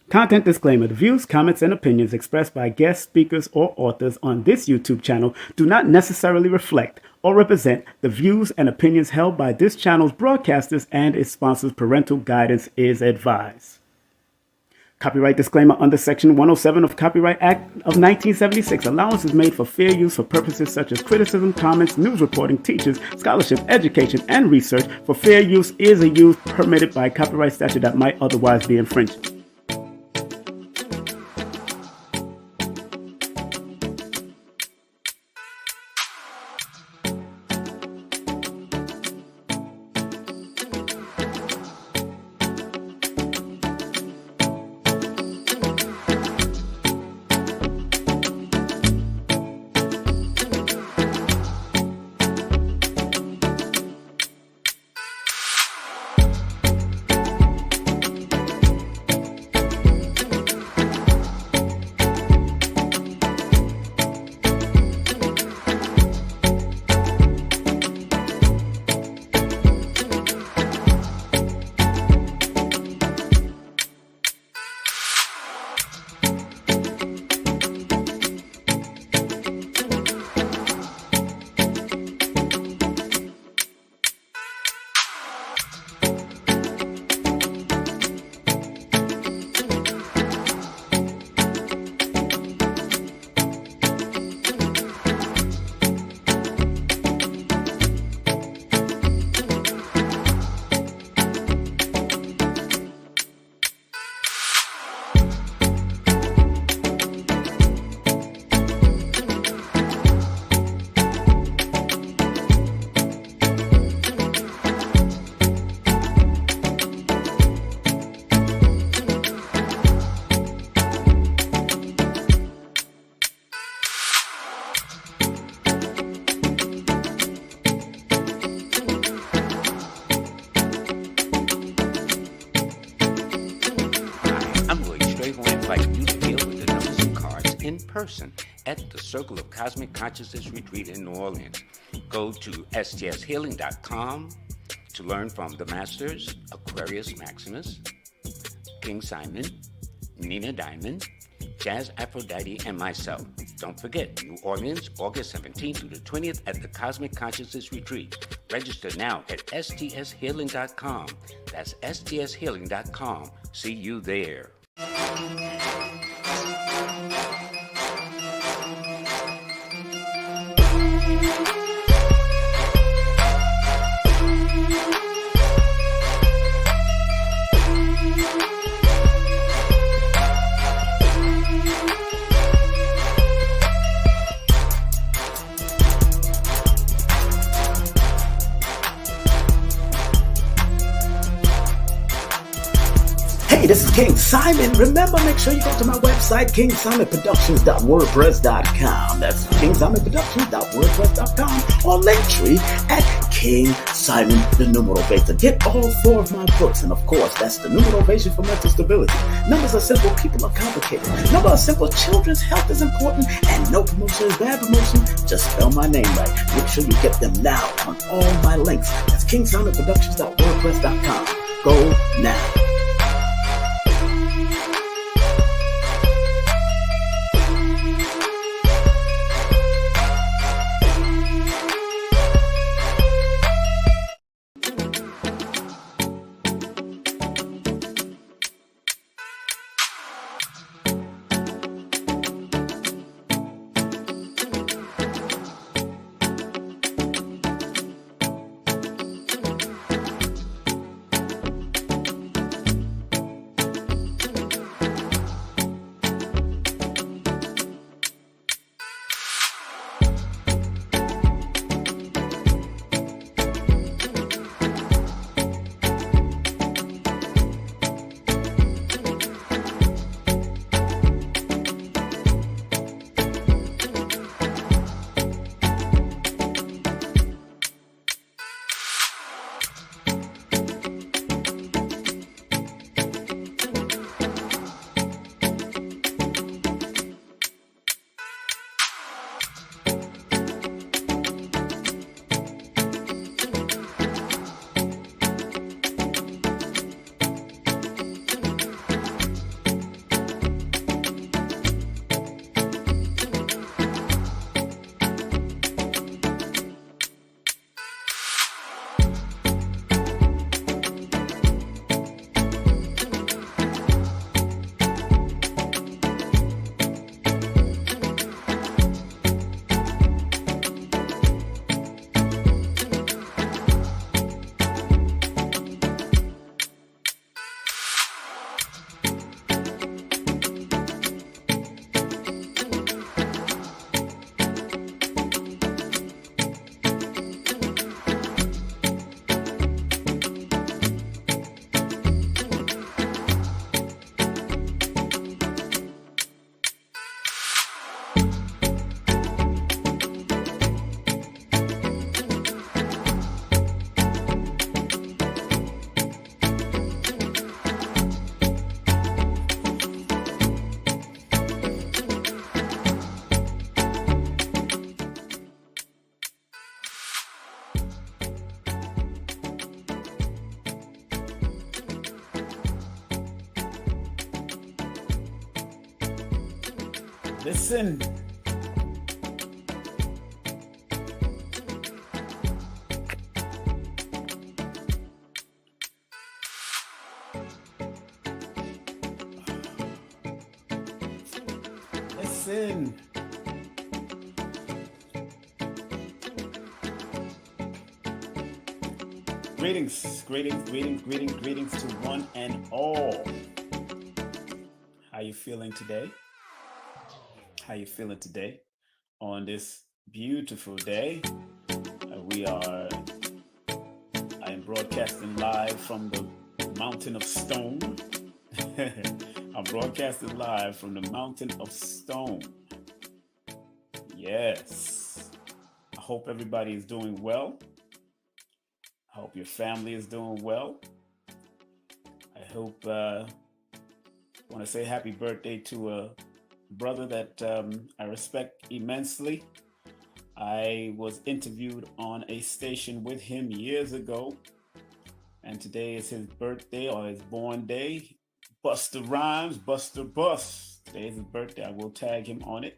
Content disclaimer. The views, comments, and opinions expressed by guest speakers or authors on this YouTube channel do not necessarily reflect or represent the views and opinions held by this channel's broadcasters and its sponsors. Parental guidance is advised. Copyright disclaimer under Section 107 of Copyright Act of 1976. Allowance is made for fair use for purposes such as criticism, comments, news reporting, teachers, scholarship, education, and research. For fair use is a use permitted by copyright statute that might otherwise be infringed. Person at the Circle of Cosmic Consciousness Retreat in New Orleans. Go to stshealing.com to learn from the Masters, Aquarius Maximus, King Simon, Nina Diamond, Jazz Aphrodite, and myself. Don't forget, New Orleans, August 17th through the 20th at the Cosmic Consciousness Retreat. Register now at stshealing.com. That's stshealing.com. See you there. Hey, this is King Simon. Remember, make sure you go to my website, kingsimonproductions.wordpress.com. That's kingsimonproductions.wordpress.com, or Linktree at King Simon the Numerovational. Get all 4 of my books, and of course, that's the Numerovation for Mental Stability. Numbers are simple, people are complicated. Numbers are simple, children's health is important, and no promotion is bad promotion. Just spell my name right. Make sure you get them now on all my links. That's kingsimonproductions.wordpress.com. Go now. Listen. Listen. Greetings, greetings to one and all. How you feeling today? How you feeling today on this beautiful day? I am broadcasting live from the mountain of stone. I'm broadcasting live from the mountain of stone. Yes. I hope everybody is doing well. I hope your family is doing well. I hope, want to say happy birthday to a brother that I respect immensely. I was interviewed on a station with him years ago, and today is his birthday or his born day. Buster Rhymes, Buster Bus. Today is his birthday. I will tag him on it.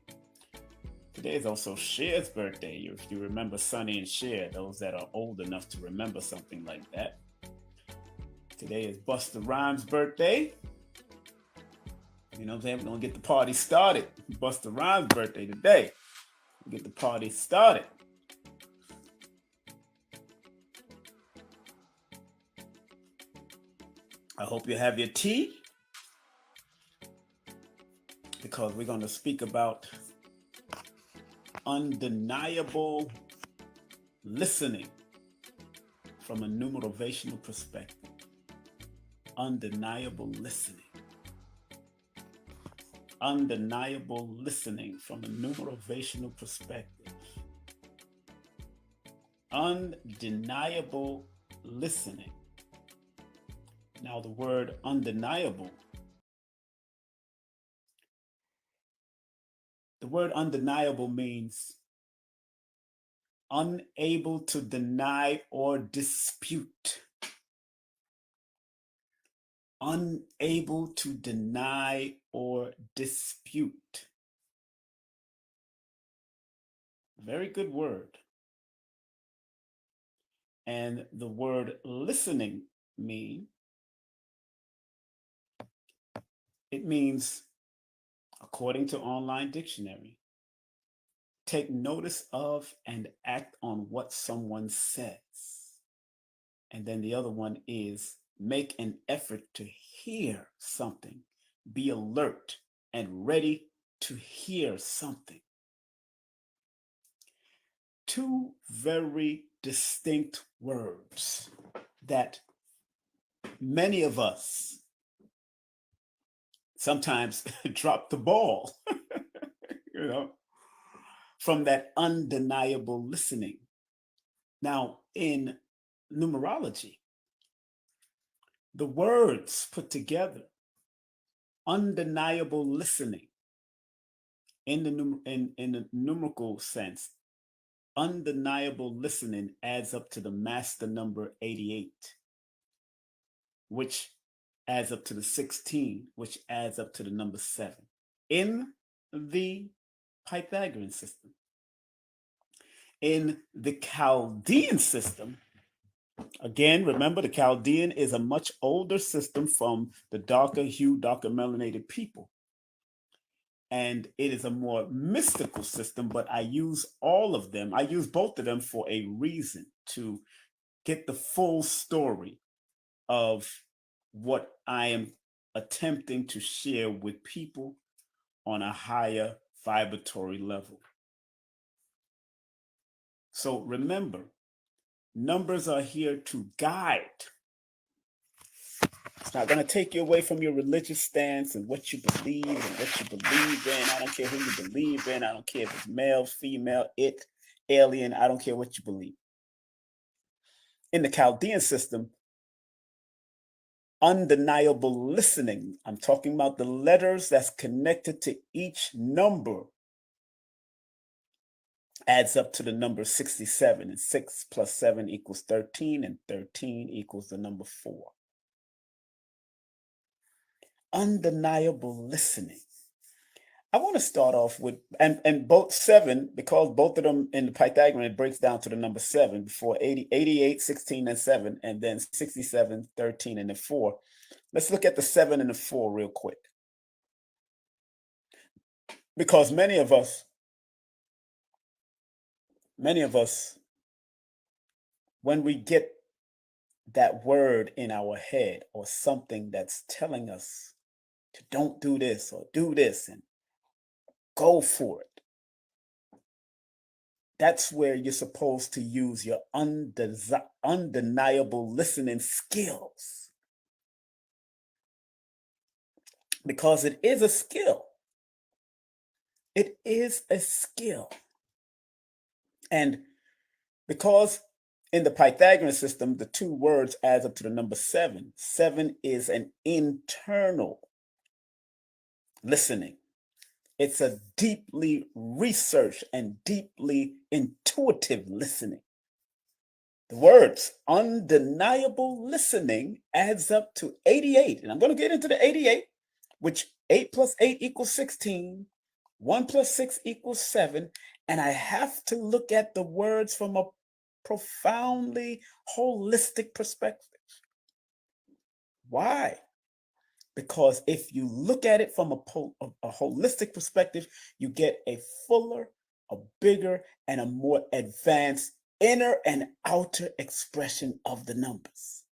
Today is also Cher's birthday. If you remember Sonny and Cher, those that are old enough to remember something like that. Today is Buster Rhymes' birthday. You know what I'm saying? We're going to get the party started. Buster Rhymes' birthday today. We'll get the party started. I hope you have your tea, because we're going to speak about undeniable listening from a numerovational perspective. Undeniable listening. Undeniable listening from a numerovational perspective. Undeniable listening. Now, the word undeniable. The word undeniable means unable to deny or dispute. Unable to deny or dispute. Very good word. And the word listening means, according to Online Dictionary, take notice of and act on what someone says. And then the other one is make an effort to hear something. Be alert and ready to hear something. Two very distinct words that many of us sometimes drop the ball, from that undeniable listening. Now, in numerology, the words put together, undeniable listening, in the numerical sense, undeniable listening adds up to the master number 88, which adds up to the 16, which adds up to the number 7 in the Pythagorean system. In the Chaldean system, again, remember the Chaldean is a much older system from the darker hue, darker melanated people. And it is a more mystical system, but I use all of them. I use both of them for a reason, to get the full story of what I am attempting to share with people on a higher vibratory level. So remember, numbers are here to guide. It's not going to take you away from your religious stance and what you believe and what you believe in. I don't care who you believe in. I don't care if it's male, female, it, alien. I don't care what you believe. In the Chaldean system, undeniable listening. I'm talking about the letters that's connected to each number adds up to the number 67, and 6 plus 7 equals 13, and 13 equals the number 4. Undeniable listening. I want to start off with, and both 7, because both of them in the Pythagorean, it breaks down to the number 7 before 88, 16, and 7, and then 67, 13, and then 4. Let's look at the 7 and the 4 real quick. Because many of us, when we get that word in our head or something that's telling us to don't do this or do this and go for it, that's where you're supposed to use your undeniable listening skills. Because it is a skill. It is a skill. And because in the Pythagorean system, the 2 words adds up to the number 7. 7 is an internal listening. It's a deeply researched and deeply intuitive listening. The words undeniable listening adds up to 88. And I'm going to get into the 88, which 8 plus 8 equals 16. 1 plus 6 equals 7. And I have to look at the words from a profoundly holistic perspective. Why? Because if you look at it from a holistic perspective, you get a fuller, a bigger, and a more advanced inner and outer expression of the numbers.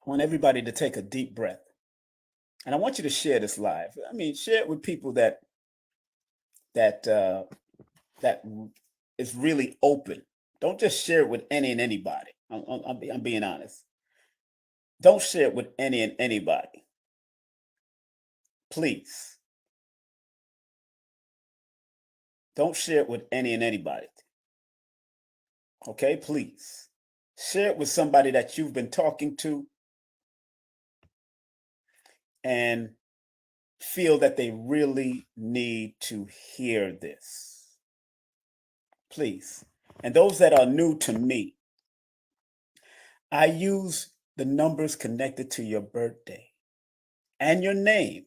I want everybody to take a deep breath. And I want you to share this live. I mean, share it with people that is really open. Don't just share it with any and anybody. I'm being honest. Don't share it with any and anybody. Please. Don't share it with any and anybody. Okay, please. Share it with somebody that you've been talking to and feel that they really need to hear this. Please. And those that are new to me, I use the numbers connected to your birthday and your name.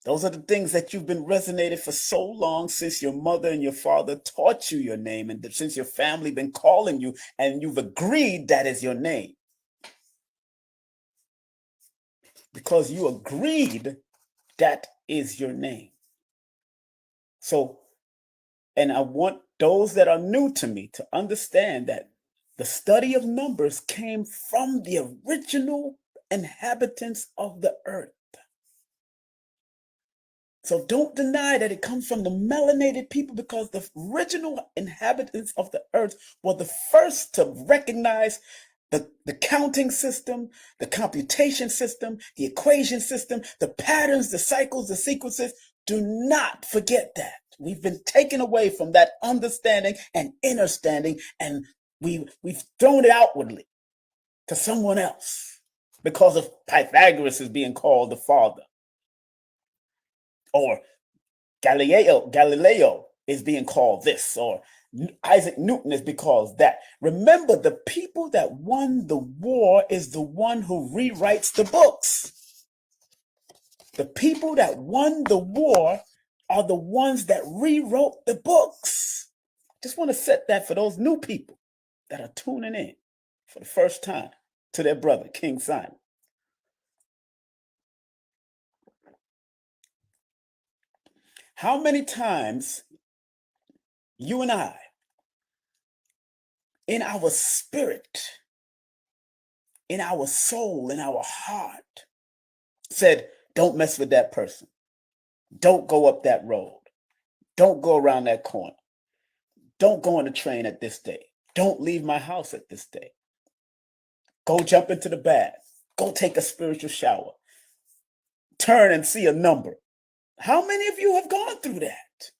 Those are the things that you've been resonated for so long, since your mother and your father taught you your name, and since your family been calling you and you've agreed that is your name. Because you agreed that is your name. So, and I want those that are new to me to understand that the study of numbers came from the original inhabitants of the earth. So don't deny that it comes from the melanated people, because the original inhabitants of the earth were the first to recognize the counting system, the computation system, the equation system, the patterns, the cycles, the sequences. Do not forget that. We've been taken away from that understanding and understanding, and we've thrown it outwardly to someone else because of Pythagoras is being called the father. Or Galileo is being called this, or Isaac Newton is because that. Remember, the people that won the war is the one who rewrites the books. The people that won the war are the ones that rewrote the books. Just want to set that for those new people that are tuning in for the first time to their brother, King Simon. How many times you and I, in our spirit, in our soul, in our heart, said, don't mess with that person. Don't go up that road. Don't go around that corner. Don't go on the train at this day. Don't leave my house at this day. Go jump into the bath. Go take a spiritual shower. Turn and see a number. How many of you have gone through that?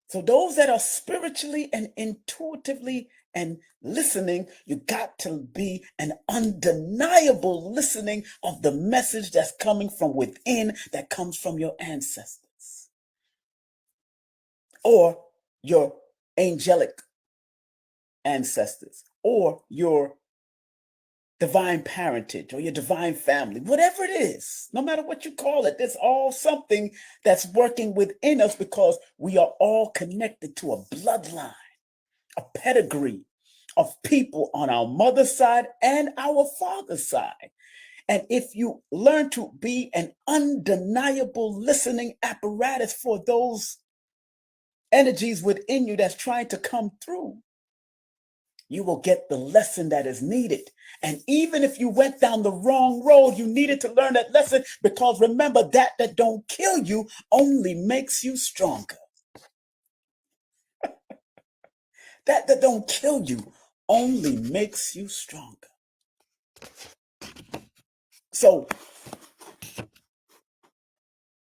So those that are spiritually and intuitively and listening, you got to be an undeniable listening of the message that's coming from within, that comes from your ancestors or your angelic ancestors or your divine parentage or your divine family, whatever it is, no matter what you call it, there's all something that's working within us because we are all connected to a bloodline, a pedigree of people on our mother's side and our father's side. And if you learn to be an undeniable listening apparatus for those energies within you that's trying to come through, you will get the lesson that is needed. And even if you went down the wrong road, you needed to learn that lesson, because remember, that don't kill you only makes you stronger. That don't kill you only makes you stronger. So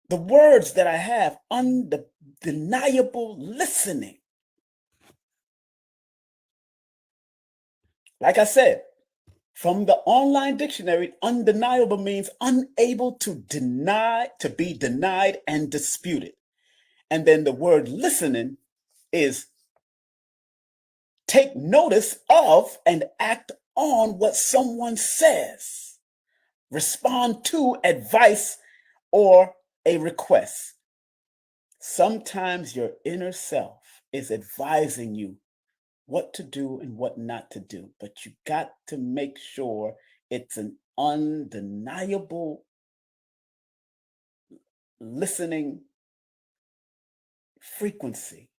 the words that I have, undeniable listening, like I said, from the online dictionary, undeniable means unable to deny, to be denied and disputed. And then the word listening is take notice of and act on what someone says, respond to advice or a request. Sometimes your inner self is advising you what to do and what not to do, but you got to make sure it's an undeniable listening frequency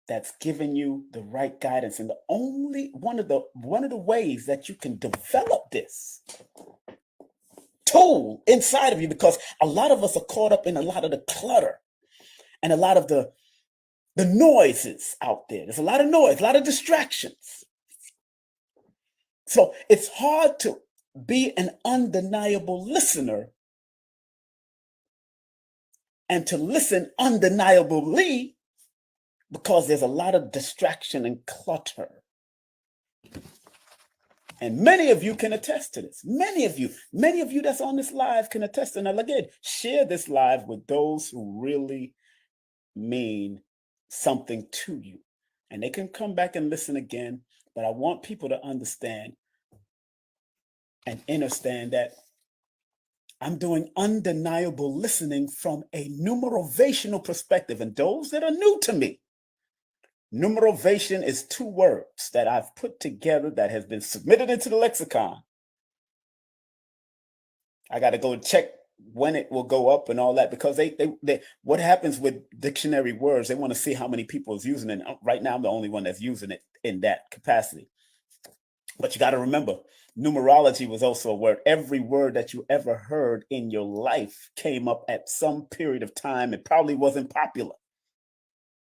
that's giving you the right guidance. And the only one of the ways that you can develop this tool inside of you, because a lot of us are caught up in a lot of the clutter and a lot of the noises out there. There's a lot of noise, a lot of distractions. So it's hard to be an undeniable listener and to listen undeniably, because there's a lot of distraction and clutter. And many of you can attest to this. Many of you that's on this live can attest to it. Now, again, share this live with those who really mean something to you. And they can come back and listen again. But I want people to understand and understand that I'm doing undeniable listening from a numerovational perspective. And those that are new to me, numerovation is 2 words that I've put together that has been submitted into the lexicon. I got to go check when it will go up and all that, because they what happens with dictionary words, they want to see how many people is using it. Right now, I'm the only one that's using it in that capacity. But you got to remember, numerology was also a word. Every word that you ever heard in your life came up at some period of time. It probably wasn't popular.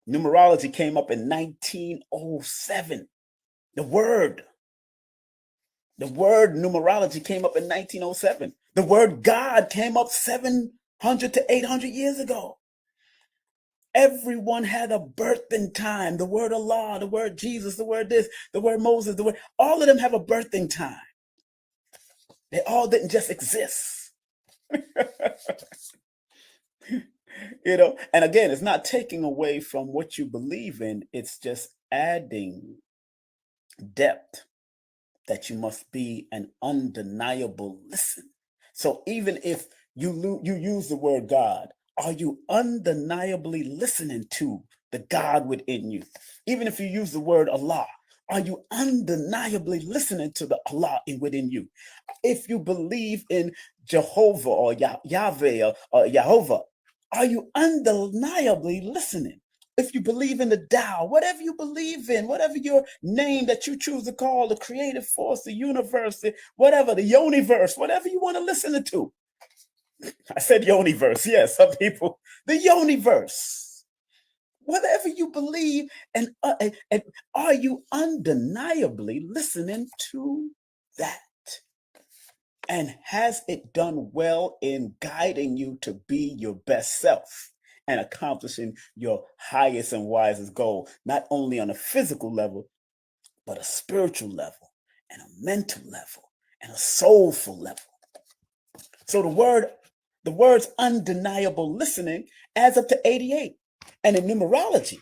Numerology came up in 1907. The word numerology came up in 1907. The word God came up 700 to 800 years ago. Everyone had a birthing time. The word Allah, the word Jesus, the word this, the word Moses, the word, all of them have a birthing time. They all didn't just exist. And again, it's not taking away from what you believe in. It's just adding depth, that you must be an undeniable listen. So even if you use the word God, are you undeniably listening to the God within you? Even if you use the word Allah, are you undeniably listening to the Allah within you? If you believe in Jehovah or Yahweh or Jehovah, are you undeniably listening? If you believe in the Tao, whatever you believe in, whatever your name that you choose to call, the creative force, the universe, whatever, the yoniverse, whatever you want to listen to. I said yoniverse. Yes, some people, the yoniverse. Whatever you believe, and are you undeniably listening to that? And has it done well in guiding you to be your best self and accomplishing your highest and wisest goal, not only on a physical level, but a spiritual level and a mental level and a soulful level? So the words undeniable listening adds up to 88. And in numerology,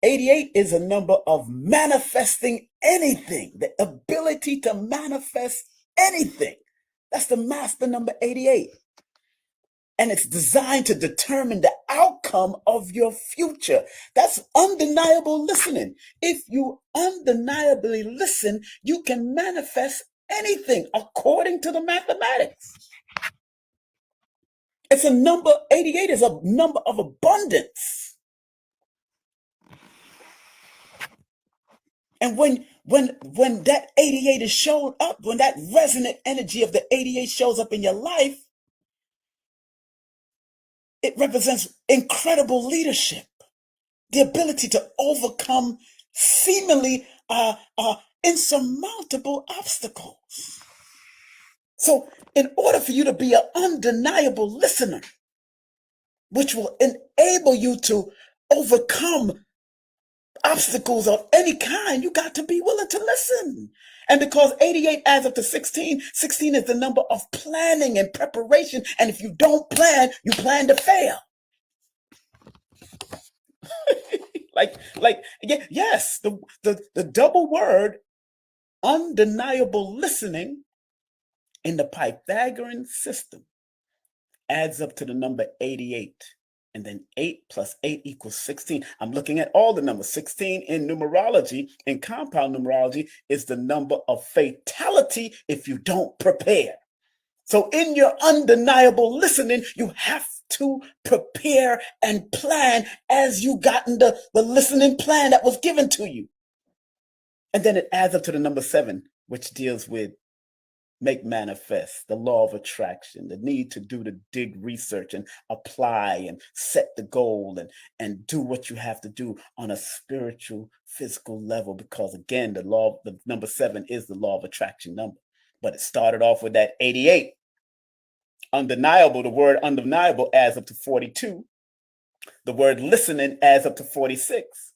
88 is a number of manifesting anything, the ability to manifest anything. That's the master number 88. And it's designed to determine the outcome of your future. That's undeniable listening. If you undeniably listen, you can manifest anything according to the mathematics. It's a number, 88 is a number of abundance. And when that 88 is showed up, when that resonant energy of the 88 shows up in your life, it represents incredible leadership, the ability to overcome seemingly insurmountable obstacles. So in order for you to be an undeniable listener, which will enable you to overcome obstacles of any kind, you got to be willing to listen. And because 88 adds up to 16, 16 is the number of planning and preparation. And if you don't plan, you plan to fail. Yes, the double word undeniable listening in the Pythagorean system adds up to the number 88. And then 8 plus 8 equals 16. I'm looking at all the numbers. 16 in numerology, in compound numerology, is the number of fatality if you don't prepare. So in your undeniable listening, you have to prepare and plan as you gotten the listening plan that was given to you. And then it adds up to the number 7, which deals with make manifest, the law of attraction, the need to do the dig research and apply and set the goal and do what you have to do on a spiritual, physical level. Because again, the number 7 is the law of attraction number. But it started off with that 88. Undeniable, the word undeniable adds up to 42. The word listening adds up to 46.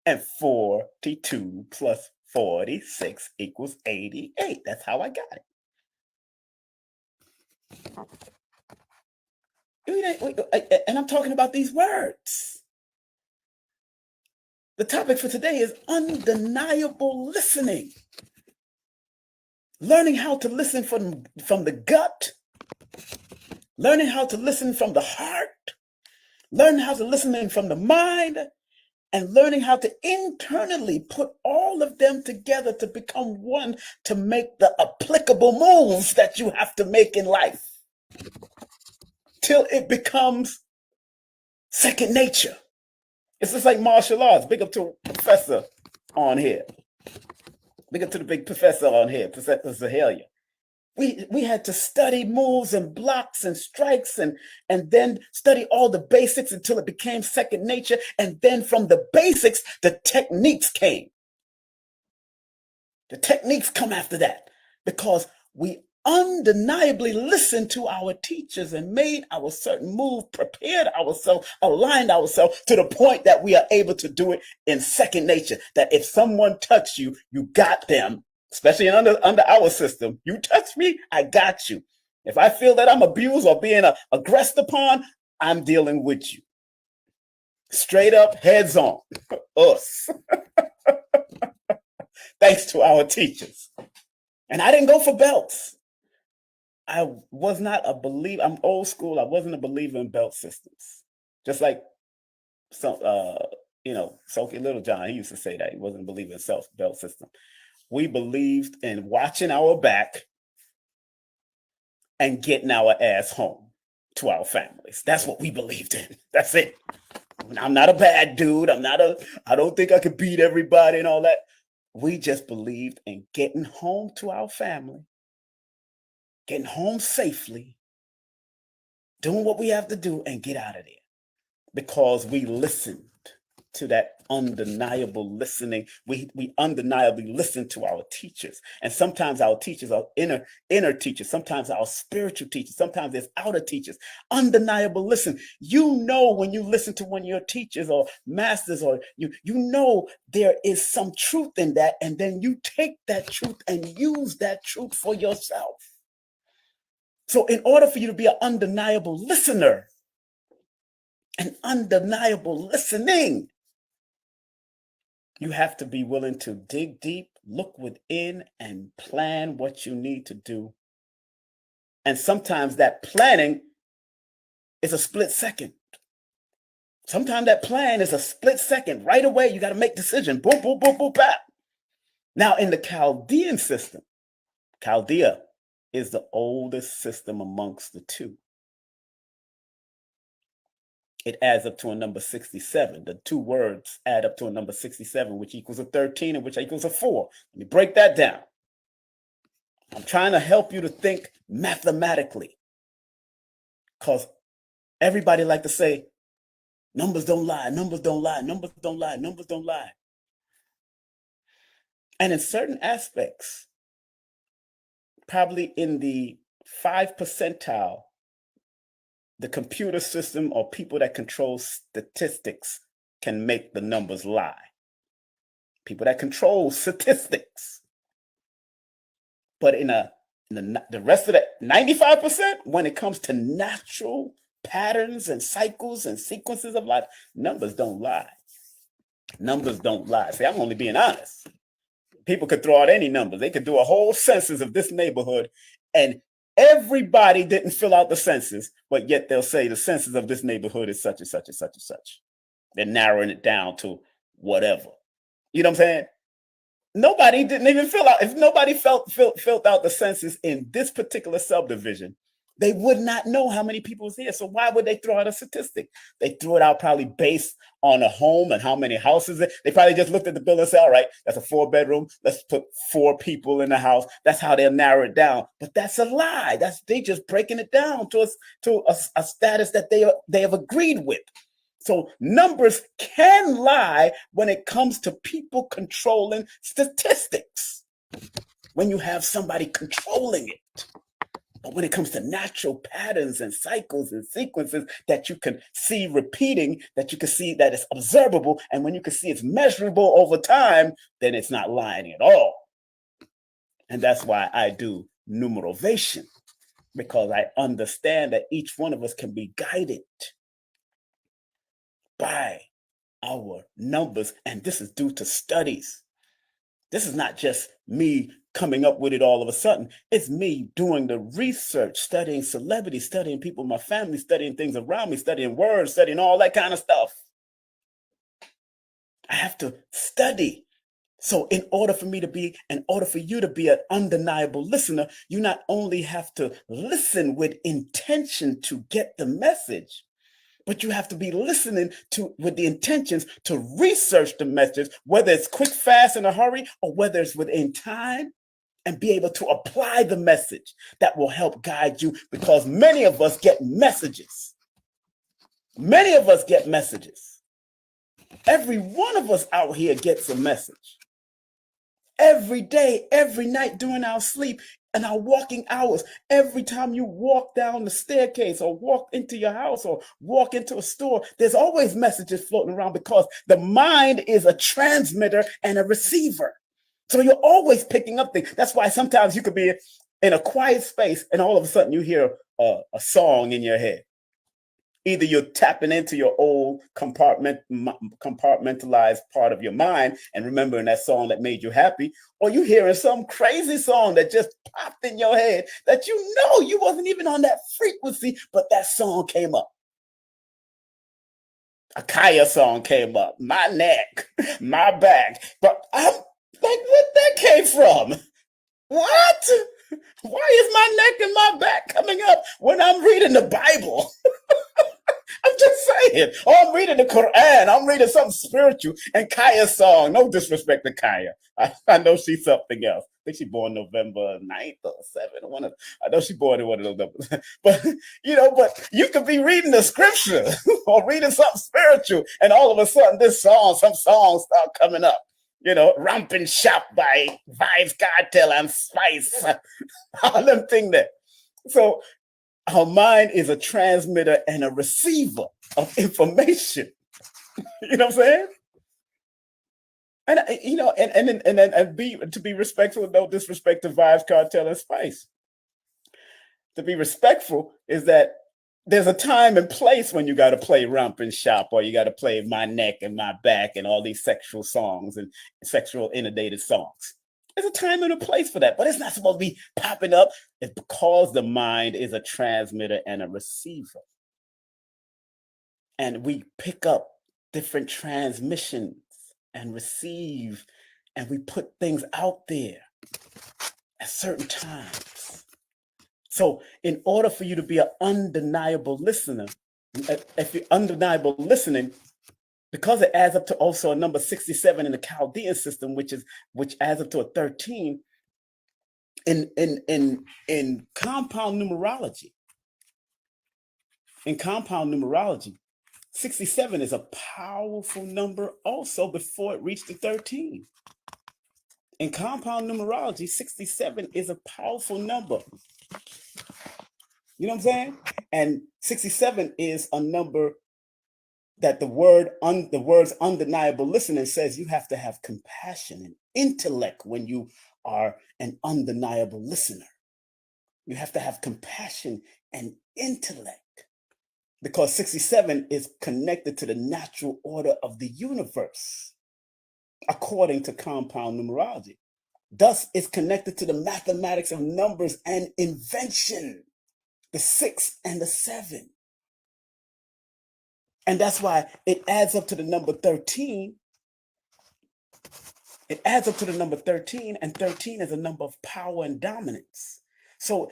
And 42 plus 46 equals 88. That's how I got it. And I'm talking about these words. The topic for today is undeniable listening. Learning how to listen from the gut, learning how to listen from the heart, learning how to listen from the mind, and learning how to internally put all of them together to become one to make the applicable moves that you have to make in life till it becomes second nature. It's just like martial arts. Big up to Professor on here. Big up to the big professor on here, Professor Zahalia. We had to study moves and blocks and strikes and then study all the basics until it became second nature. And then from the basics, the techniques came. The techniques come after that because we undeniably listened to our teachers and made our certain move, prepared ourselves, aligned ourselves to the point that we are able to do it in second nature. That if someone touched you, you got them. Especially under our system, you touch me, I got you. If I feel that I'm abused or being aggressed upon, I'm dealing with you. Straight up, heads on, us. Thanks to our teachers. And I didn't go for belts. I was not a believer. I'm old school. I wasn't a believer in belt systems. Just like some, Sophie Littlejohn, he used to say that he wasn't a believer in belt system. We believed in watching our back and getting our ass home to our families. That's what we believed in. That's it. I'm not a bad dude. I don't think I could beat everybody and all that. We just believed in getting home to our family, getting home safely, doing what we have to do and get out of there because we listened to that undeniable listening. We undeniably listen to our teachers. And sometimes our teachers are inner teachers. Sometimes our spiritual teachers. Sometimes there's outer teachers. Undeniable listen. You know when you listen to one of your teachers or masters or you know there is some truth in that. And then you take that truth and use that truth for yourself. So in order for you to be an undeniable listener, an undeniable listening, You have to be willing to dig deep, look within, and plan what you need to do. And sometimes that planning is a split second. Sometimes that plan is a split second. Right away, you got to make decision. Boom, boom, boom, boom, bap. Now, in the Chaldean system, Chaldea is the oldest system amongst the two. It adds up to a number 67. The two words add up to a number 67, which equals a 13 and which equals a 4. Let me break that down. I'm trying to help you to think mathematically, because everybody like to say, numbers don't lie, numbers don't lie, numbers don't lie, numbers don't lie. And in certain aspects, probably in the 5 percentile, the computer system or people that control statistics can make the numbers lie. People that control statistics. But in the rest of the 95%, when it comes to natural patterns and cycles and sequences of life, numbers don't lie. Numbers don't lie. See, I'm only being honest. People could throw out any numbers. They could do a whole census of this neighborhood, and everybody didn't fill out the census, but yet they'll say the census of this neighborhood is such and such and such and such. They're narrowing it down to whatever. You know what I'm saying? Nobody didn't even fill out. If nobody filled out the census in this particular subdivision, they would not know how many people was here. So why would they throw out a statistic? They threw it out probably based on a home and how many houses. They probably just looked at the bill and said, all right, that's a 4-bedroom. Let's put 4 people in the house. That's how they'll narrow it down. But that's a lie. They just breaking it down to a status that they have agreed with. So numbers can lie when it comes to people controlling statistics, when you have somebody controlling it. But when it comes to natural patterns and cycles and sequences that you can see repeating, that you can see that it's observable, and when you can see it's measurable over time, then it's not lying at all. And that's why I do numerovation, because I understand that each one of us can be guided by our numbers, and this is due to studies. This is not just me coming up with it all of a sudden. It's me doing the research, studying celebrities, studying people in my family, studying things around me, studying words, studying all that kind of stuff. I have to study. So in order for you to be an undeniable listener, you not only have to listen with intention to get the message, but you have to be listening with the intentions to research the message, whether it's quick, fast, in a hurry, or whether it's within time, and be able to apply the message that will help guide you, because many of us get messages. Many of us get messages. Every one of us out here gets a message. Every day, every night during our sleep and our walking hours, every time you walk down the staircase or walk into your house or walk into a store, there's always messages floating around, because the mind is a transmitter and a receiver. So you're always picking up things. That's why sometimes you could be in a quiet space and all of a sudden you hear a song in your head. Either you're tapping into your old compartmentalized part of your mind and remembering that song that made you happy, or you hearing some crazy song that just popped in your head that you know you wasn't even on that frequency, but that song came up. A Kaya song came up. My neck, my back. But I'm like, what that came from? What? Why is my neck and my back coming up when I'm reading the Bible? I'm just saying. Or I'm reading the Quran. I'm reading something spiritual. And Kaya's song. No disrespect to Kaya. I know she's something else. I think she's born November 9th or 7th. I know she's born in one of those numbers. But you could be reading the scripture or reading something spiritual, and all of a sudden some songs start coming up. Ramp and Shop by Vibes Cartel and Spice. All them things there. So our mind is a transmitter and a receiver of information. You know what I'm saying? And to be respectful, no disrespect to Vibes Cartel and Spice. To be respectful is that there's a time and place when you got to play Rump and Shop, or you got to play My Neck and My Back and all these sexual songs and sexual inundated songs. There's a time and a place for that, but it's not supposed to be popping up. It's because the mind is a transmitter and a receiver. And we pick up different transmissions and receive, and we put things out there at certain times. So in order for you to be an undeniable listener, if you're undeniable listening, because it adds up to also a number 67 in the Chaldean system, which adds up to a 13 in compound numerology. In compound numerology, 67 is a powerful number also before it reached the 13. In compound numerology, 67 is a powerful number. You know what I'm saying? And 67 is a number that the words undeniable listening says you have to have compassion and intellect when you are an undeniable listener. You have to have compassion and intellect, because 67 is connected to the natural order of the universe, according to compound numerology. Thus, it's connected to the mathematics of numbers and invention, the 6 and the 7. And that's why it adds up to the number 13. It adds up to the number 13, and 13 is a number of power and dominance. So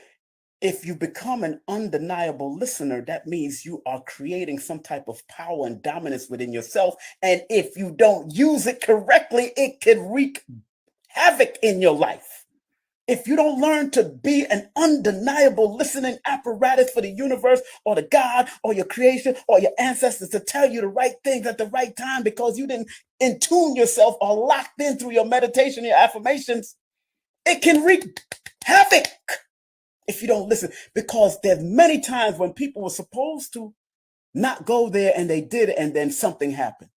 if you become an undeniable listener, that means you are creating some type of power and dominance within yourself. And if you don't use it correctly, it can wreak havoc in your life. If you don't learn to be an undeniable listening apparatus for the universe or the God or your creation or your ancestors to tell you the right things at the right time, because you didn't intune yourself or locked in through your meditation, your affirmations, it can wreak havoc if you don't listen. Because there's many times when people were supposed to not go there and they did, and then something happened.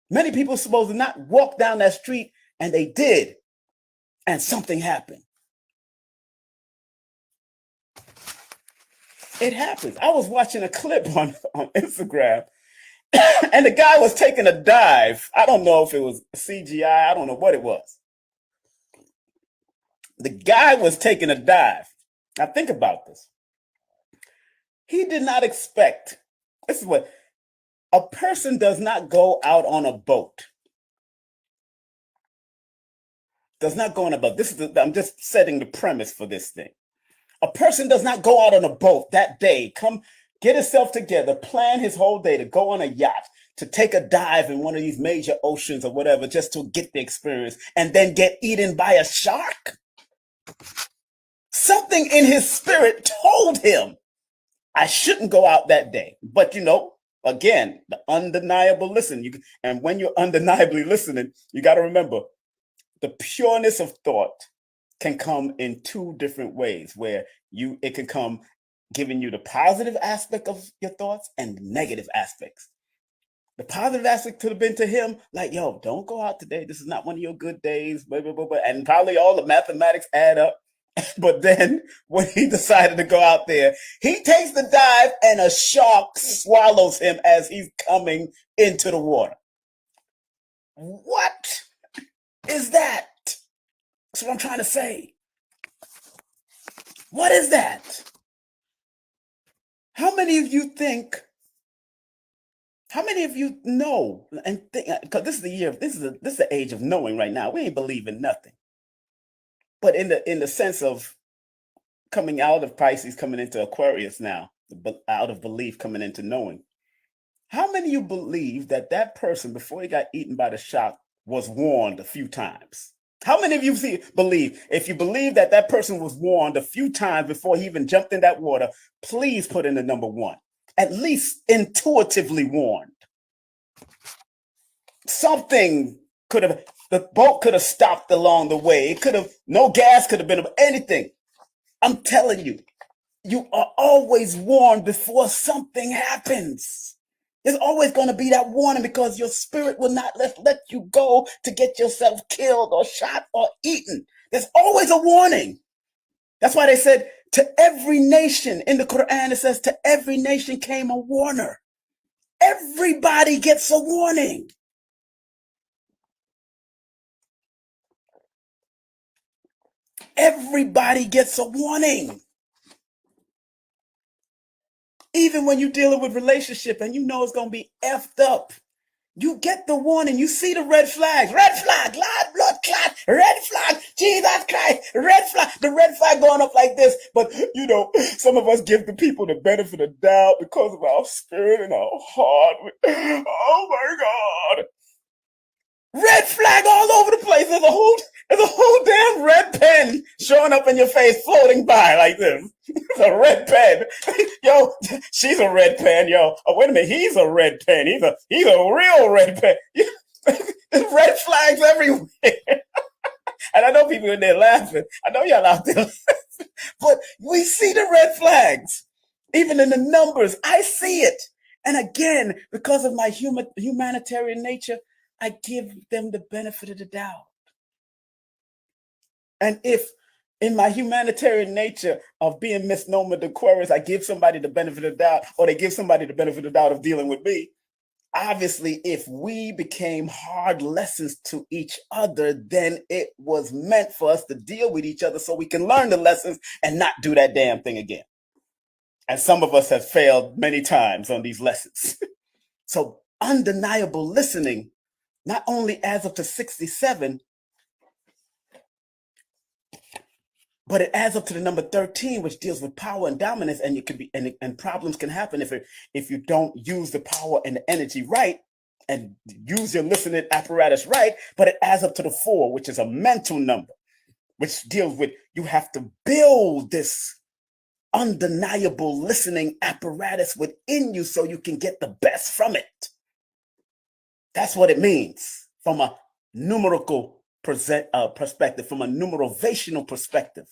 Many people were supposed to not walk down that street and they did, and something happened. It happens. I was watching a clip on Instagram, and the guy was taking a dive. I don't know if it was CGI. I don't know what it was. The guy was taking a dive. Now think about this. He did not expect, this is what, a person does not go out on a boat. Does not go on a boat. I'm just setting the premise for this thing. A person does not go out on a boat that day, come get himself together, plan his whole day to go on a yacht, to take a dive in one of these major oceans or whatever, just to get the experience, and then get eaten by a shark. Something in his spirit told him, I shouldn't go out that day. But again, the undeniable listen. And when you're undeniably listening, you got to remember, the pureness of thought can come in two different ways, where it can come giving you the positive aspect of your thoughts and the negative aspects. The positive aspect could have been to him, like, yo, don't go out today. This is not one of your good days, blah, blah, blah, blah. And probably all the mathematics add up. But then when he decided to go out there, he takes the dive and a shark swallows him as he's coming into the water. What is that? That's what I'm trying to say. What is that? How many of you know and think, because this is the age of knowing right now. We ain't believing nothing. But in the sense of coming out of Pisces, coming into Aquarius now, out of belief, coming into knowing. How many of you believe that person, before he got eaten by the shark, was warned a few times? How many of you believe, if you believe that person was warned a few times before he even jumped in that water, please put in the number 1. At least intuitively warned. Something the boat could have stopped along the way. No gas could have been, anything. I'm telling you, you are always warned before something happens. There's always going to be that warning, because your spirit will not let you go to get yourself killed or shot or eaten. There's always a warning. That's why they said To every nation in the Quran, it says, to every nation came a warner. Everybody gets a warning. Everybody gets a warning. Even when you're dealing with relationship and you know it's going to be effed up, you get the warning. You see the red flags. Red flag, blood clot, red flag, Jesus Christ, red flag. The red flag going up like this. But, some of us give the people the benefit of doubt because of our spirit and our heart. Oh, my God. Red flag all over the place. There's a whole damn red pen showing up in your face, floating by like this. It's a red pen. Yo, she's a red pen. Yo, oh, wait a minute, he's a red pen. He's a real red pen. There's red flags everywhere. And I know people in there laughing. I know y'all out there laughing. But we see the red flags. Even in the numbers, I see it. And again, because of my humanitarian nature, I give them the benefit of the doubt. And if in my humanitarian nature of being misnomered Aquarius, I give somebody the benefit of the doubt, or they give somebody the benefit of the doubt of dealing with me, obviously, if we became hard lessons to each other, then it was meant for us to deal with each other so we can learn the lessons and not do that damn thing again. And some of us have failed many times on these lessons. So undeniable listening not only adds up to 67, but it adds up to the number 13, which deals with power and dominance, and it can be and problems can happen if you don't use the power and the energy right and use your listening apparatus right. But it adds up to the 4, which is a mental number, which deals with you have to build this undeniable listening apparatus within you so you can get the best from it. That's what it means from a numerical perspective, from a numerovational perspective.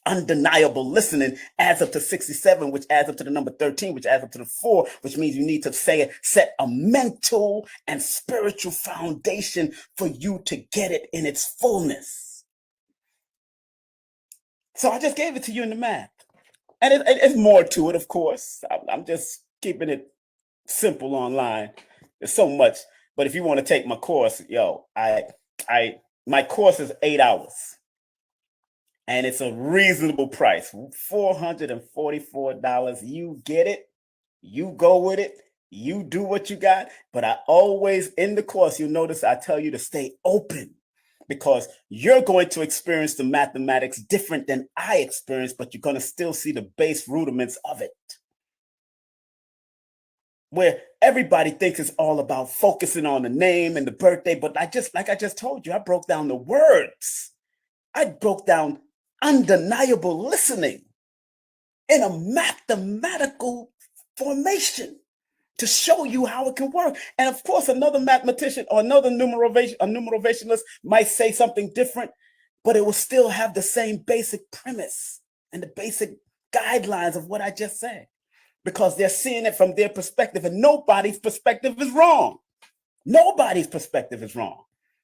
Undeniable listening adds up to 67, which adds up to the number 13, which adds up to the 4, which means you need to set a mental and spiritual foundation for you to get it in its fullness. So I just gave it to you in the math. And it's more to it, of course. I'm just keeping it simple online. There's so much. But if you want to take my course, my course is 8 hours. And it's a reasonable price, $444. You get it. You go with it. You do what you got. But I always, in the course, you'll notice I tell you to stay open, because you're going to experience the mathematics different than I experienced, but you're going to still see the base rudiments of it. Where everybody thinks it's all about focusing on the name and the birthday. But like I just told you, I broke down the words. I broke down undeniable listening in a mathematical formation to show you how it can work. And of course, another mathematician or another numerovationalist might say something different, but it will still have the same basic premise and the basic guidelines of what I just said, because they're seeing it from their perspective, and nobody's perspective is wrong. Nobody's perspective is wrong.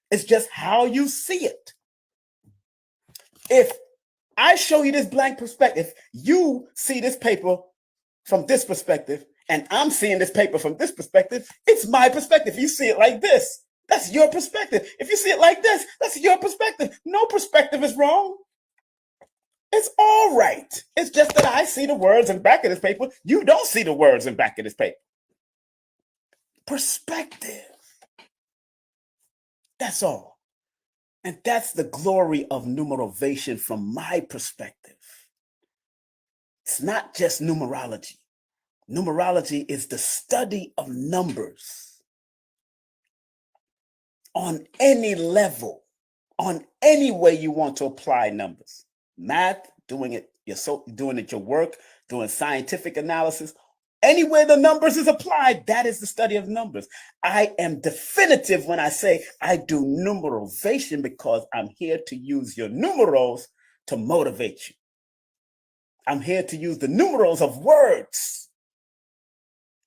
It's just how you see it. If I show you this blank perspective, you see this paper from this perspective, and I'm seeing this paper from this perspective, it's my perspective. You see it like this, that's your perspective. If you see it like this, that's your perspective. No perspective is wrong. It's all right. It's just that I see the words in back of this paper. You don't see the words in back of this paper. Perspective. That's all. And that's the glory of numerovation from my perspective. It's not just numerology. Numerology is the study of numbers on any level, on any way you want to apply numbers. Math, doing it your work, doing scientific analysis, anywhere the numbers is applied, that is the study of numbers. I am definitive when I say I do numerovation, because I'm here to use your numerals to motivate you. I'm here to use the numerals of words,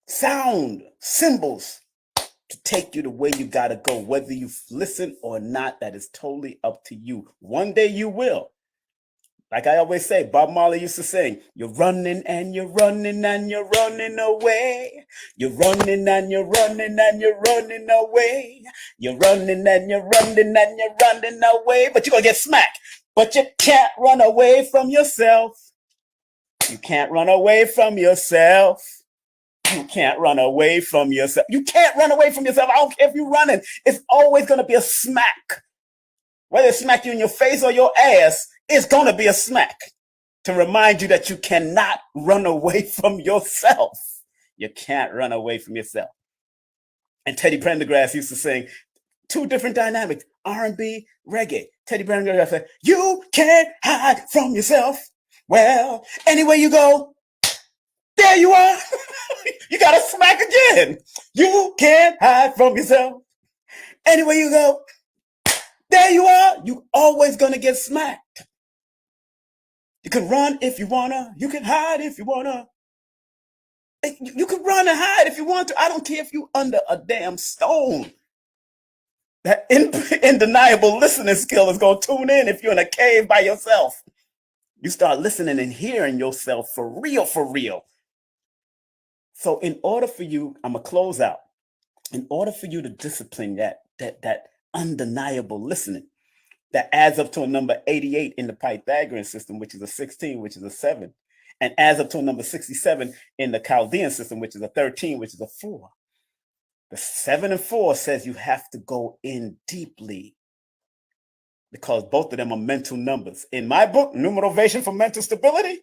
sound, symbols, to take you the way you got to go. Whether you listen or not, that is totally up to you. One day you will. Like I always say, Bob Marley used to sing, you're running and you're running and you're running away. You're running and you're running and you're running away. You're running and you're running and you're running away. But you're going to get smacked. But you can't run away from yourself. You can't run away from yourself. You can't run away from yourself. You can't run away from yourself. I don't care if you're running. It's always going to be a smack. Whether it smack you in your face or your ass, it's going to be a smack to remind you that you cannot run away from yourself. You can't run away from yourself. And Teddy Pendergrass used to sing two different dynamics, R&B, reggae. Teddy Pendergrass said, you can't hide from yourself. Well, anywhere you go, there you are. You got to smack again. You can't hide from yourself. Anywhere you go, there you are. You always going to get smacked. You can run if you want to. You can hide if you want to. You can run and hide if you want to. I don't care if you're under a damn stone. That undeniable listening skill is going to tune in if you're in a cave by yourself. You start listening and hearing yourself for real, for real. So in order for you, I'm going to close out. In order for you to discipline that undeniable listening, that adds up to a number 88 in the Pythagorean system, which is a 16, which is a 7, and adds up to a number 67 in the Chaldean system, which is a 13, which is a 4. The 7 and 4 says you have to go in deeply because both of them are mental numbers. In my book, Numerovational for Mental Stability,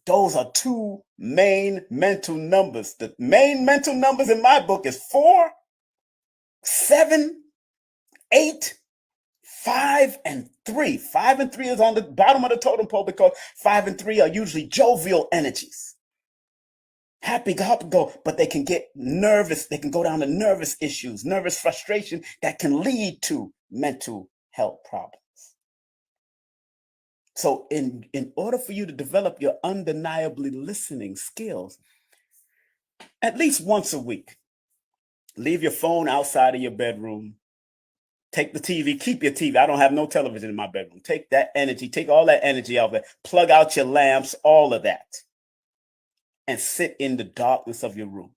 those are two main mental numbers. The main mental numbers in my book is 4, 7, 8, 5, and 3. 5 and 3 is on the bottom of the totem pole because 5 and 3 are usually jovial energies. Happy, go, but they can get nervous. They can go down to nervous issues, nervous frustration that can lead to mental health problems. So in order for you to develop your undeniably listening skills, at least once a week, leave your phone outside of your bedroom. Take the TV, keep your TV. I don't have no television in my bedroom. Take that energy, take all that energy out of it. Plug out your lamps, all of that. And sit in the darkness of your room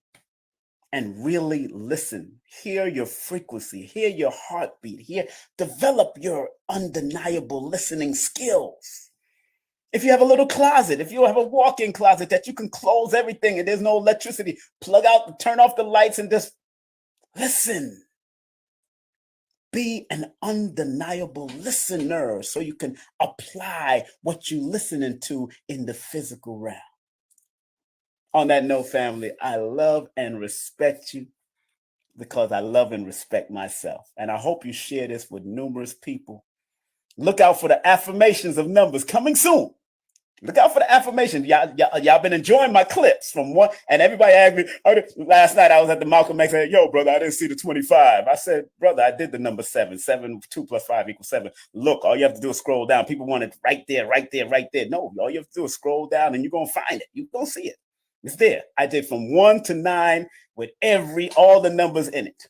and really listen. Hear your frequency, hear your heartbeat, develop your undeniable listening skills. If you have a little closet, if you have a walk-in closet that you can close everything and there's no electricity, plug out, turn off the lights and just listen. Be an undeniable listener so you can apply what you're listening to in the physical realm. On that note, family, I love and respect you because I love and respect myself. And I hope you share this with numerous people. Look out for the affirmations of numbers coming soon. Look out for the affirmations. Y'all been enjoying my clips from one, and everybody asked me, last night I was at the Malcolm X, said, yo, brother, I didn't see the 25. I said, brother, I did the number 7. 7, 2 plus 5 equals 7. Look, all you have to do is scroll down. People want it right there, right there, right there. No, all you have to do is scroll down and you're going to find it. You're going to see it. It's there. I did from 1 to 9 with all the numbers in it.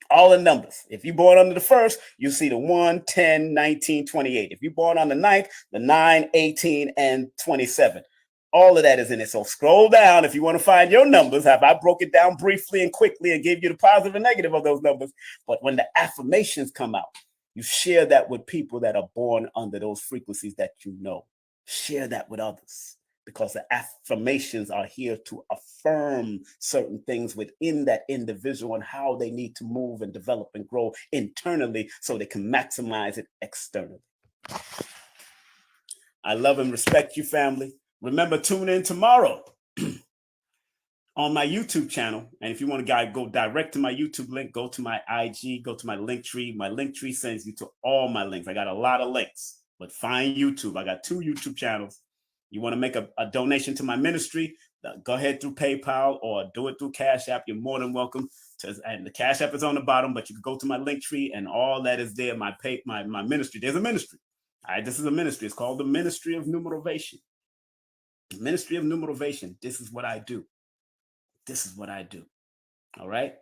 All the numbers. If you're born under the 1st, you see the 1, 10, 19, 28. If you're born on the 9th, the 9, 18, and 27. All of that is in it. So scroll down if you want to find your numbers. I broke it down briefly and quickly and gave you the positive and negative of those numbers. But when the affirmations come out, you share that with people that are born under those frequencies that you know. Share that with others. Because the affirmations are here to affirm certain things within that individual and how they need to move and develop and grow internally so they can maximize it externally. I love and respect you, family. Remember, tune in tomorrow on my YouTube channel. And if you want to go direct to my YouTube link, go to my IG, go to my link tree. My link tree sends you to all my links. I got a lot of links, but find YouTube. I got 2 YouTube channels. You want to make a donation to my ministry, go ahead through PayPal or do it through Cash App. You're more than welcome to, and the Cash App is on the bottom, but you can go to my link tree and all that is there. My ministry. There's a ministry. All right, this is a ministry. It's called the Ministry of Numerovation. The Ministry of Numerovation. This is what I do. This is what I do. All right.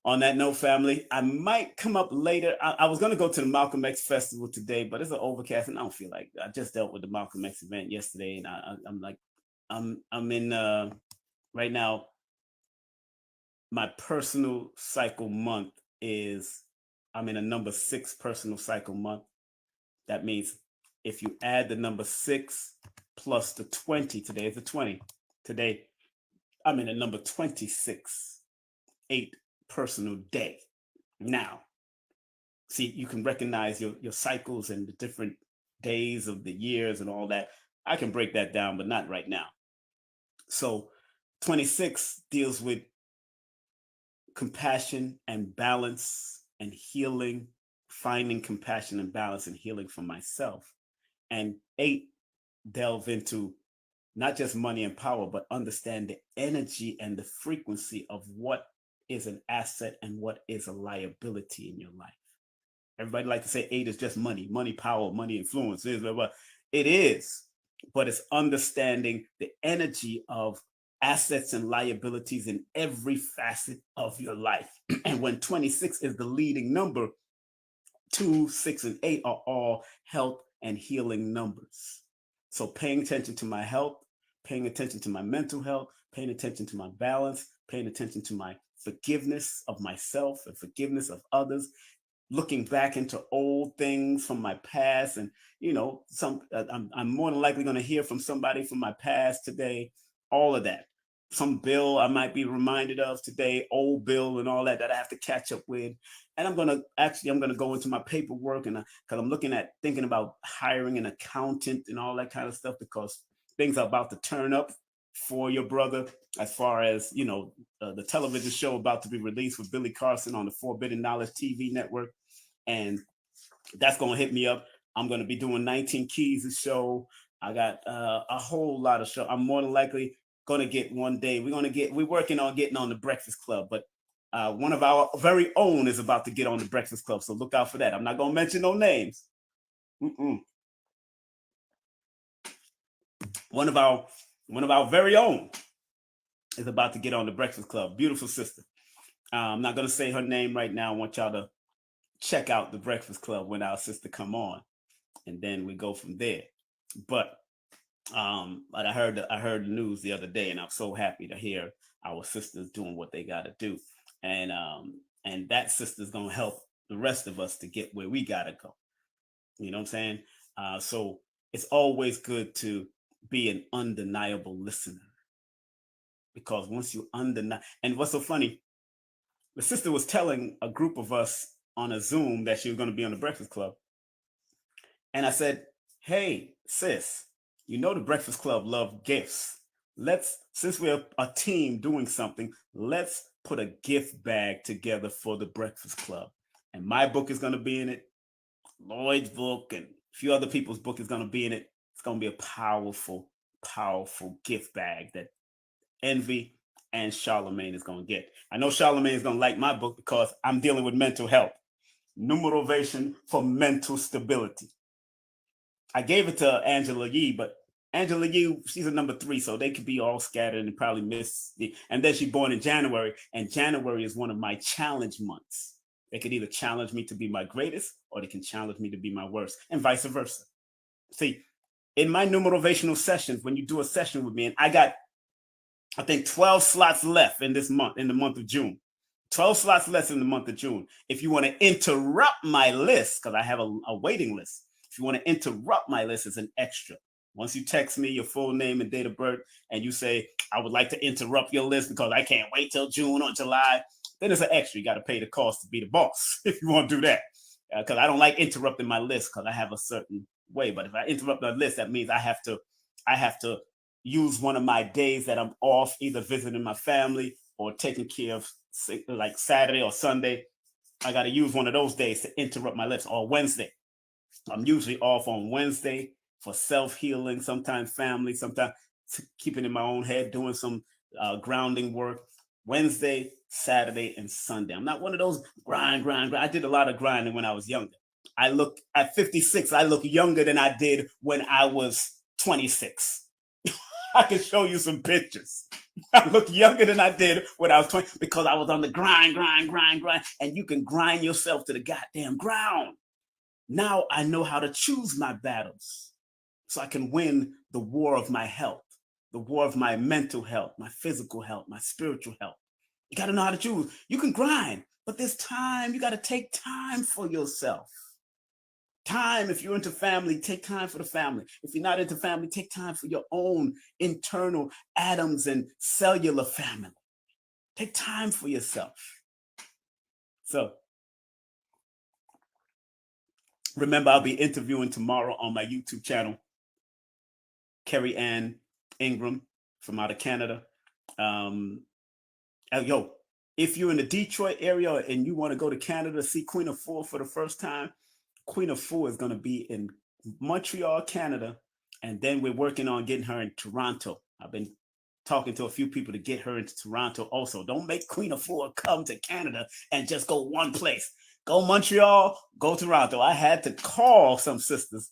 On that note, family, I might come up later. I was going to go to the Malcolm X Festival today, but it's an overcast, and I don't feel like it. I just dealt with the Malcolm X event yesterday, and I'm like, I'm in right now. My personal cycle month is I'm in a number 6 personal cycle month. That means if you add the number 6 plus the 20, today is the 20. Today I'm in a number 26, 8 personal day. Now, see, you can recognize your cycles and the different days of the years and all that. I can break that down, but not right now. So 26 deals with compassion and balance and healing, finding compassion and balance and healing for myself. And 8 delve into not just money and power, but understand the energy and the frequency of what is an asset and what is a liability in your life. Everybody like to say 8 is just money, money, power, money, influence. It is, but it's understanding the energy of assets and liabilities in every facet of your life. And when 26 is the leading number, 2, 6, and 8 are all health and healing numbers. So paying attention to my health, paying attention to my mental health, paying attention to my balance, paying attention to my forgiveness of myself and forgiveness of others, looking back into old things from my past. And I'm more than likely going to hear from somebody from my past today. All of that, some bill I might be reminded of today, old bill and all that I have to catch up with. And I'm going to go into my paperwork, and because I'm thinking about hiring an accountant and all that kind of stuff, because things are about to turn up for your brother, as far as the television show about to be released with Billy Carson on the Forbidden Knowledge TV network, and that's going to hit me up. I'm going to be doing 19 Keys' show. I got a whole lot of show. I'm more than likely going to get one day. We're working on getting on the Breakfast Club, but one of our very own is about to get on the Breakfast Club, so look out for that. I'm not going to mention no names. One of our very own is about to get on the Breakfast Club. Beautiful sister. I'm not going to say her name right now. I want y'all to check out the Breakfast Club when our sister come on, and then we go from there. But I heard the news the other day, and I'm so happy to hear our sisters doing what they got to do, and that sister's gonna help the rest of us to get where we gotta go. You know what I'm saying? So it's always good to be an undeniable listener, because once you and what's so funny, the sister was telling a group of us on a Zoom that she was going to be on the Breakfast Club, and I said, "Hey, sis, the Breakfast Club love gifts. Since we're a team doing something, let's put a gift bag together for the Breakfast Club. And my book is going to be in it. Lloyd's book and a few other people's book is going to be in it. It's going to be a powerful, powerful gift bag that Envy and Charlemagne is going to get. I know Charlemagne is going to like my book because I'm dealing with mental health. Numerovation for mental stability. I gave it to Angela Yee, but Angela Yee, she's a number 3, so they could be all scattered and probably miss. And then she's born in January, and January is one of my challenge months. They could either challenge me to be my greatest, or they can challenge me to be my worst, and vice versa. See, in my numerovational sessions, when you do a session with me, and I got, I think, 12 slots left in this month, in the month of June. 12 slots left in the month of June. If you want to interrupt my list, because I have a waiting list, if you want to interrupt my list, it's an extra. Once you text me your full name and date of birth, and you say, I would like to interrupt your list because I can't wait till June or July, then it's an extra. You got to pay the cost to be the boss if you want to do that. Because I don't like interrupting my list, because I have a certain way. But if I interrupt my list, that means I have to use one of my days that I'm off, either visiting my family or taking care of, like Saturday or Sunday. I got to use one of those days to interrupt my list, or Wednesday. I'm usually off on Wednesday for self-healing, sometimes family, sometimes keeping in my own head, doing some grounding work. Wednesday, Saturday, and Sunday. I'm not one of those grind. I did a lot of grinding when I was younger. At 56, I look younger than I did when I was 26. I can show you some pictures. I look younger than I did when I was 20 because I was on the grind. And you can grind yourself to the goddamn ground. Now I know how to choose my battles so I can win the war of my health, the war of my mental health, my physical health, my spiritual health. You got to know how to choose. You can grind, but there's time. You got to take time for yourself. Time, if you're into family, take time for the family. If you're not into family, take time for your own internal atoms and cellular family. Take time for yourself. So, remember, I'll be interviewing tomorrow on my YouTube channel, Carrie Ann Ingram from out of Canada. If you're in the Detroit area and you want to go to Canada to see Queen Afua for the first time, Queen Afua is going to be in Montreal, Canada, and then we're working on getting her in Toronto. I've been talking to a few people to get her into Toronto also. Don't make Queen Afua come to Canada and just go one place. Go Montreal, go Toronto. I had to call some sisters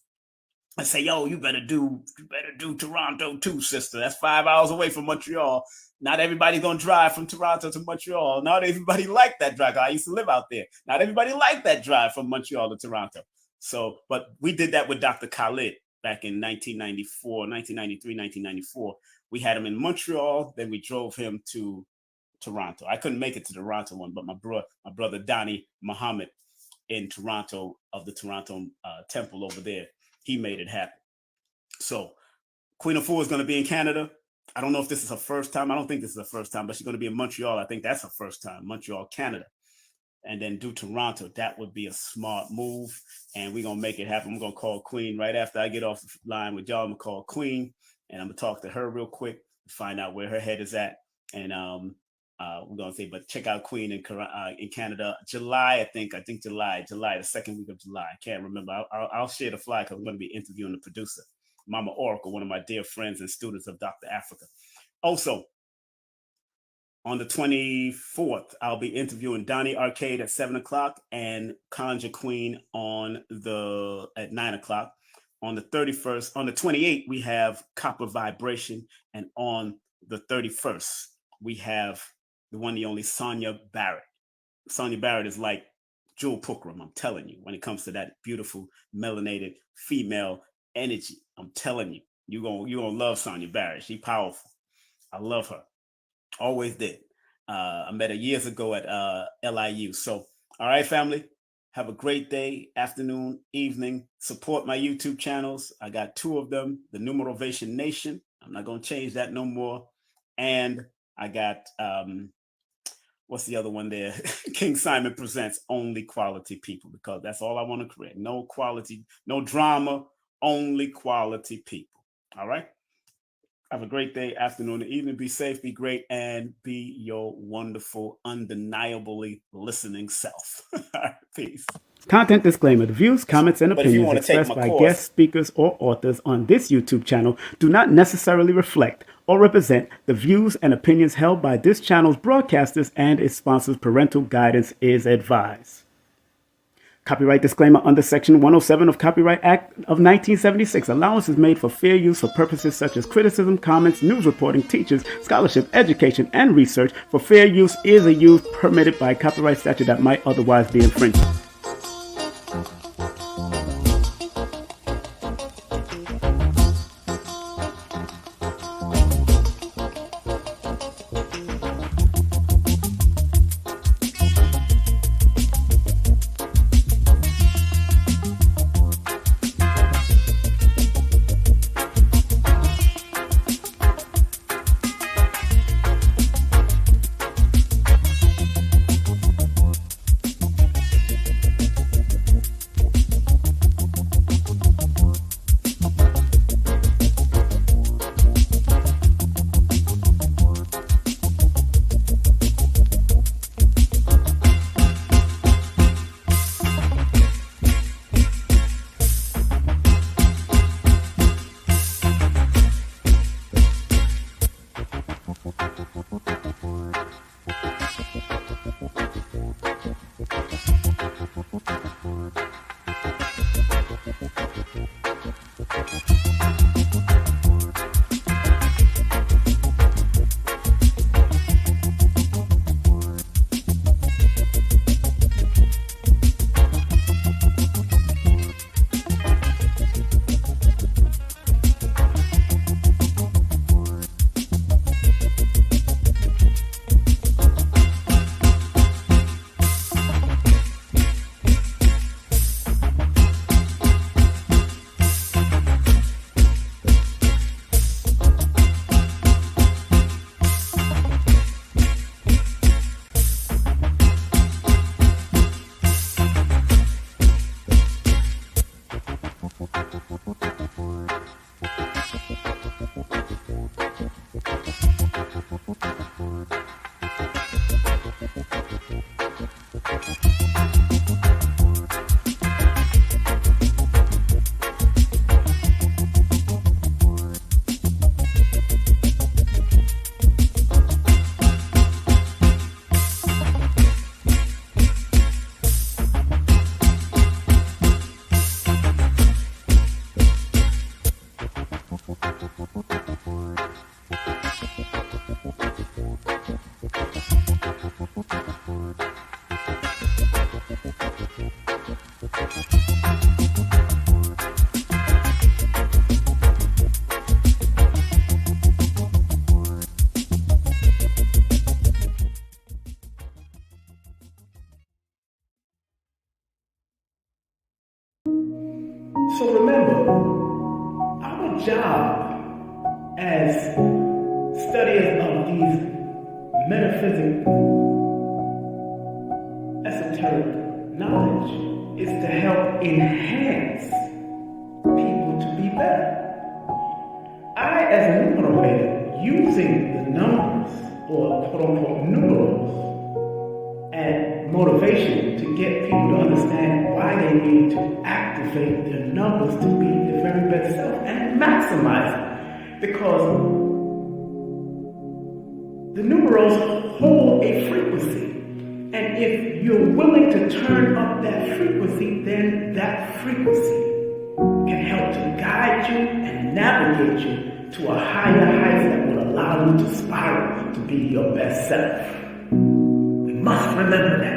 and say, yo, you better do Toronto too, sister. That's 5 hours away from Montreal. Not everybody's going to drive from Toronto to Montreal. Not everybody liked that drive. I used to live out there. Not everybody liked that drive from Montreal to Toronto. So, but we did that with Dr. Khalid back in 1994. We had him in Montreal. Then we drove him to Toronto. I couldn't make it to the Toronto one, but my brother Donnie Muhammad in Toronto of the Toronto temple over there, he made it happen. So Queen Afua is going to be in Canada. I don't know if this is her first time. I don't think this is her first time, but she's going to be in Montreal. I think that's her first time, Montreal, Canada. And then do Toronto. That would be a smart move. And we're going to make it happen. I'm going to call Queen right after I get off the line with y'all. I'm going to call Queen and I'm going to talk to her real quick to find out where her head is at. And we're going to say, but check out Queen in Canada, July, I think July, the second week of July. I can't remember. I'll share the flyer because I'm going to be interviewing the producer, Mama Oracle, one of my dear friends and students of Dr. Africa. Also, on the 24th, I'll be interviewing Donnie Arcade at 7:00 and Conjure Queen at 9:00. On the 31st, on the 28th, we have Copper Vibration. And on the 31st, we have the one, the only Sonia Barrett. Sonia Barrett is like Jewel Pukram, I'm telling you, when it comes to that beautiful, melanated female energy. I'm telling you, you're gonna love Sonia Barrett. She's powerful. I love her. Always did. I met her years ago at LIU. So, all right, family, have a great day, afternoon, evening. Support my YouTube channels. I got 2 of them, the Numerovational Nation. I'm not going to change that no more. And I got, what's the other one there? King Simon Presents Only Quality People, because that's all I want to create. No quality, no drama, only quality people. All right? Have a great day, afternoon, and evening. Be safe, be great, and be your wonderful, undeniably listening self. Peace. Content disclaimer. The views, comments, and opinions expressed by guest speakers or authors on this YouTube channel do not necessarily reflect or represent the views and opinions held by this channel's broadcasters and its sponsors. Parental guidance is advised. Copyright disclaimer under Section 107 of Copyright Act of 1976. Allowance is made for fair use for purposes such as criticism, comments, news reporting, teachers, scholarship, education, and research. For fair use is a use permitted by copyright statute that might otherwise be infringed. So remember, our job as studiers of these metaphysical, esoteric knowledge is to help enhance people to be better. I, as a numerovator, using the numbers, or quote-unquote numerals, and motivation to get people to understand why they need to activate their numbers to be their very best self and maximize it. Because the numerals hold a frequency. And if you're willing to turn up that frequency, then that frequency can help to guide you and navigate you to a higher height that will allow you to spiral to be your best self. We must remember that.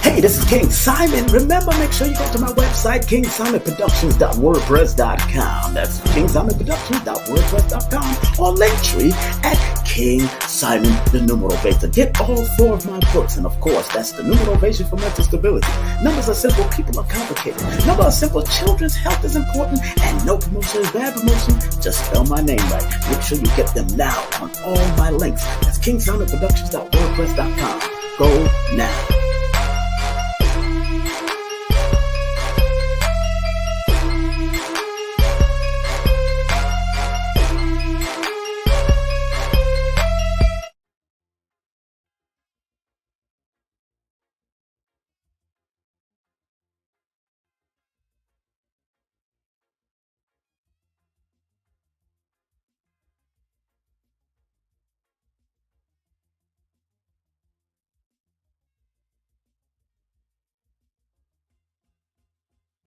Hey, this is King Simon. Remember, make sure you go to my website, kingsimonproductions.wordpress.com. That's kingsimonproductions.wordpress.com, or Linktree at King Simon the Numerovator. Get all 4 of my books, and of course, that's the Numerovation for Mental Stability. Numbers are simple, people are complicated. Numbers are simple, children's health is important, and no promotion is bad promotion. Just spell my name right. Make sure you get them now on all my links. That's kingsimonproductions.wordpress.com. Go now.